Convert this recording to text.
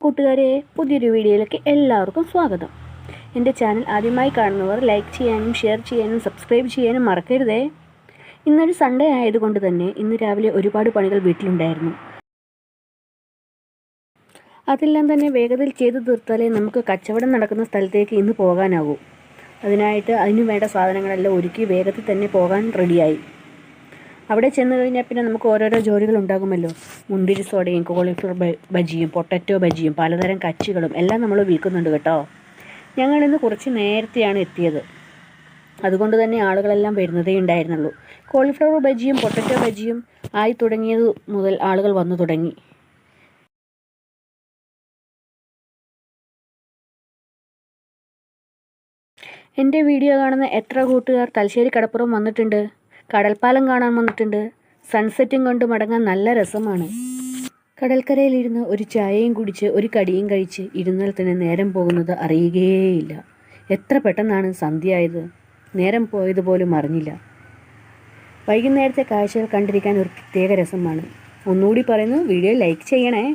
കൂട്ടുകാരെ, പുതിയൊരു വീഡിയോയിലേക്ക് എല്ലാവർക്കും സ്വാഗതം. എൻ്റെ ചാനൽ ആദ്യമായി കാണുന്നവർ ലൈക്ക് ചെയ്യാനും ഷെയർ ചെയ്യാനും സബ്സ്ക്രൈബ് ചെയ്യാനും മറക്കരുതേ. ഇന്നൊരു സൺഡേ ആയതുകൊണ്ട് തന്നെ ഇന്ന് രാവിലെ ഒരുപാട് പണികൾ വീട്ടിലുണ്ടായിരുന്നു. അതെല്ലാം തന്നെ വേഗത്തിൽ ചെയ്തു തീർത്താലേ നമുക്ക് കച്ചവടം നടക്കുന്ന സ്ഥലത്തേക്ക് ഇന്ന് പോകാനാകൂ. അതിനു വേണ്ട സാധനങ്ങളെല്ലാം ഒരുക്കി വേഗത്തിൽ തന്നെ പോകാൻ റെഡിയായി. അവിടെ ചെന്ന് കഴിഞ്ഞാൽ പിന്നെ നമുക്ക് ഓരോരോ ജോലികൾ ഉണ്ടാകുമല്ലോ. മുന്തിരി സോഡയും കോളിഫ്ലവർ ബജിയും പൊട്ടറ്റോ ബജിയും പലതരം കച്ചികളും എല്ലാം നമ്മൾ വിൽക്കുന്നുണ്ട് കേട്ടോ. ഞങ്ങളിന്ന് കുറച്ച് നേരത്തെയാണ് എത്തിയത്. അതുകൊണ്ട് തന്നെ ആളുകളെല്ലാം വരുന്നതേ ഉണ്ടായിരുന്നുള്ളൂ. കോളിഫ്ലവർ ബജിയും പൊട്ടറ്റോ ബജിയും ആയി തുടങ്ങിയത് മുതൽ ആളുകൾ വന്നു തുടങ്ങി. എൻ്റെ വീഡിയോ കാണുന്ന എത്ര കൂട്ടുകാർ തലശ്ശേരി കടപ്പുറം വന്നിട്ടുണ്ട്? കടൽപ്പാലം കാണാൻ വന്നിട്ടുണ്ട്? സൺസെറ്റും കണ്ട് മടങ്ങാൻ നല്ല രസമാണ്. കടൽക്കരയിലിരുന്ന് ഒരു ചായയും കുടിച്ച് ഒരു കടിയും കഴിച്ച് ഇരുന്നാൽ തന്നെ നേരം പോകുന്നത് അറിയുകയേയില്ല. എത്ര പെട്ടെന്നാണ് സന്ധ്യയായത്. നേരം പോയതുപോലും അറിഞ്ഞില്ല. വൈകുന്നേരത്തെ കാഴ്ചകൾ കണ്ടിരിക്കാൻ ഒരു പ്രത്യേക രസമാണ്. ഒന്നുകൂടി പറയുന്നു, വീഡിയോ ലൈക്ക് ചെയ്യണേ.